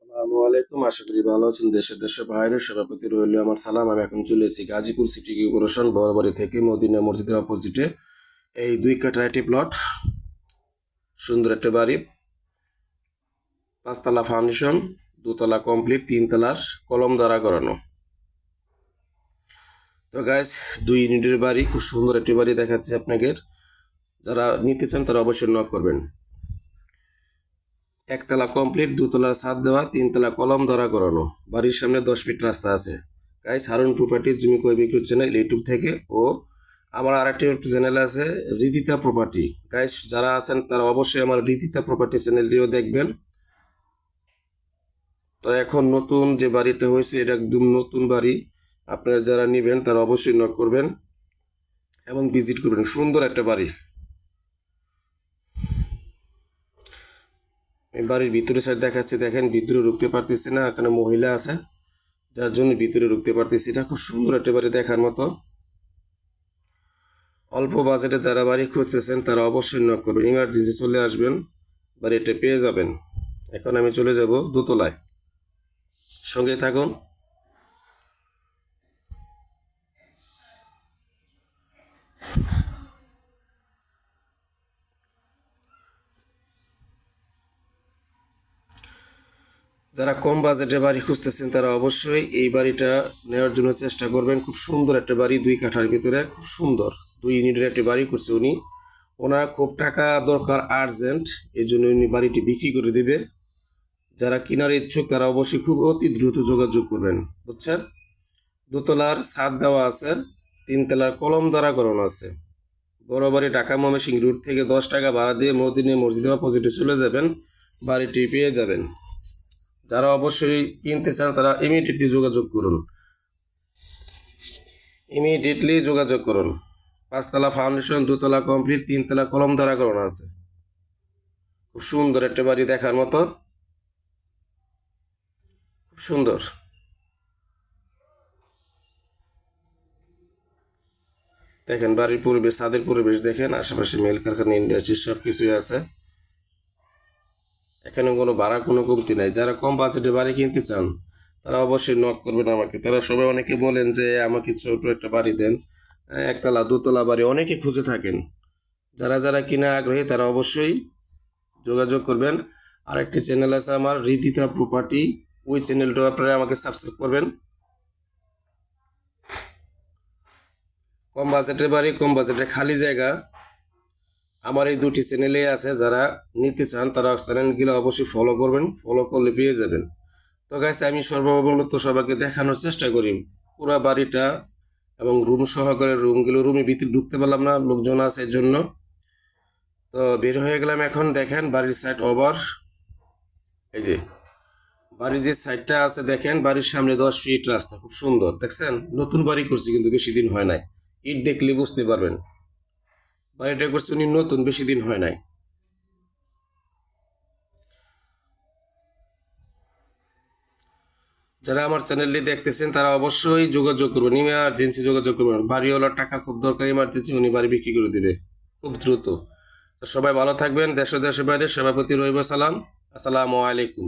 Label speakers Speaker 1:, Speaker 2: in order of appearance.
Speaker 1: আসসালামু আলাইকুম। আশা করি ভালো আছেন। দেশের বাইরের সভাপতি রইল আমার সালাম। আমি এখন চলে এসেছি গাজীপুর সিটি কর্পোরেশন বরাবরী থেকে মদিনা মসজিদের অপোজিটে এই 2 কাঠা একটি প্লট, সুন্দর একটা বাড়ি, 5 তলা ফাউন্ডেশন, 2 তলা কমপ্লিট, 3 তলার কলম দ্বারা করানো। তো গাইস, 2 ইউনিটের বাড়ি, খুব সুন্দর একটি বাড়ি দেখাচ্ছে আপনাকে। যারা নিতে চান তারা অবশ্যই নক করবেন। 1 তলা কমপ্লিট, 2 তলার ছাদ দেওয়া, 3 তলা কলম দ্বারা করানো। বাড়ির সামনে 10 ফিট রাস্তা আছে। গাইস, হারুন প্রপার্টি জমি ক্রয় বিক্রয় চ্যানেল ইউটিউব থেকে, ও আমার আরেকটি চ্যানেল আছে রিদিতা প্রপার্টি। গাইস, যারা আছেন তারা অবশ্যই আমার রিদিতা প্রপার্টি চ্যানেলটিও দেখবেন। তো এখন নতুন যে বাড়িটা হয়েছে এটা একদম নতুন বাড়ি। আপনারা যারা নেবেন তারা অবশ্যই নক করবেন এবং ভিজিট করবেন। সুন্দর একটা বাড়ি। এই বাড়ির ভিতরে সাইড দেখাচ্ছে, দেখেন ভিতরে ঢুকতে পারতেছি না, এখানে মহিলা আছে যার জন্য ভিতরে ঢুকতে পারতেছি না। খুব সুন্দর একটা বাড়ি দেখার মতো। অল্প বাজেটে যারা বাড়ি খুঁজতেছেন তারা অবশ্যই নক করবেন, ইমার্জেন্সি চলে আসবেন, বাড়িটা পেয়ে যাবেন। এখন আমি চলে যাব 2 তলায়, সঙ্গে থাকুন। যারা কম বাজেটে বাড়ি খুঁজতেছেন তারা অবশ্যই এই বাড়িটা নেওয়ার জন্য চেষ্টা করবেন। খুব সুন্দর একটা বাড়ি, 2 কাঠার ভিতরে খুব সুন্দর 2 ইউনিটের একটা বাড়ি করছে উনি। ওনার খুব টাকা দরকার আর্জেন্ট, এই জন্য উনি বাড়িটি বিক্রি করে দিবে। যারা কেনার ইচ্ছুক তারা অবশ্যই খুব অতি দ্রুত যোগাযোগ করবেন, বুঝছেন। 2 তলার ছাদ দেওয়া আছে, 3 তলার কলম দ্বারা করানো আছে। বড় বাড়ি ঢাকা ময়মনসিংহ রুট থেকে 10 টাকা ভাড়া দিয়ে মদিনা মসজিদের অপোজিটে চলে যাবেন, বাড়িটি পেয়ে যাবেন। যারা অবশ্যই কিনতে চান তারা ইমিডিয়েটলি যোগাযোগ করুন, ইমিডিয়েটলি যোগাযোগ করুন। 5 তলা ফাউন্ডেশন, 2 তলা কমপ্লিট, 3 তলা কলম দ্বারা করানো আছে। খুব সুন্দর একটা বাড়ি দেখার মতো, খুব সুন্দর। দেখেন বাড়ির পরিবেশ, ছাদের পরিবেশ দেখেন, আশেপাশে মেল কারখানা, ইন্ডাস্ট্রি সব কিছুই আছে। এখানে কোনো ভাড়া কোনো কমতি নাই। যারা কম বাজেটে বাড়ি কিনতে চান তারা অবশ্যই নক করবেন আমাকে। তারা সবাই অনেকে বলেন যে আমাকে ছোট একটা বাড়ি দেন, 1 তলা 2 তলা বাড়ি অনেকে খুঁজে থাকেন। যারা যারা কিনা আগ্রহী তারা অবশ্যই যোগাযোগ করবেন। আরেকটি চ্যানেল আছে আমার রিদিতা প্রপার্টি, ওই চ্যানেলটাও আপনারা আমাকে সাবস্ক্রাইব করবেন। কম বাজেটের বাড়ি, কম বাজেটে খালি জায়গা, আমার এই 2টি চ্যানেলে আছে। যারা নিতে চান তারা চ্যানেলগুলো অবশ্যই ফলো করবেন, ফলো করলে পেয়ে যাবেন। তো গাইস, আমি সর্বমূলত সবাইকে দেখানোর চেষ্টা করি পুরো বাড়িটা এবং রুম সহকারে রুমগুলো। রুমে ভিতরে ঢুকতে পারলাম না, লোকজন আছে এর জন্য। তো বের হয়ে গেলাম। এখন দেখেন বাড়ির সাইড ওভার, এই যে বাড়ির যে সাইডটা আছে দেখেন, বাড়ির সামনে 10 ফিট রাস্তা, খুব সুন্দর দেখছেন। নতুন বাড়ি করছি কিন্তু বেশি দিন হয় নাই, ইট দেখলে বুঝতে পারবেন। বাড়িটা করছে উনি নতুন, বেশি দিন হয় নাই। যারা আমার চ্যানেলটি দেখতেছেন তারা অবশ্যই যোগাযোগ করবেন, ইমার্জেন্সি যোগাযোগ করবেন। বাড়িওয়ালার টাকা খুব দরকার, ইমার্জেন্সি, উনি বাড়ি বিক্রি করে দিবে খুব দ্রুত। তো সবাই ভালো থাকবেন। দেশ ও দেশের বাইরে সভাপতি রইব সালাম। আসসালামু আলাইকুম।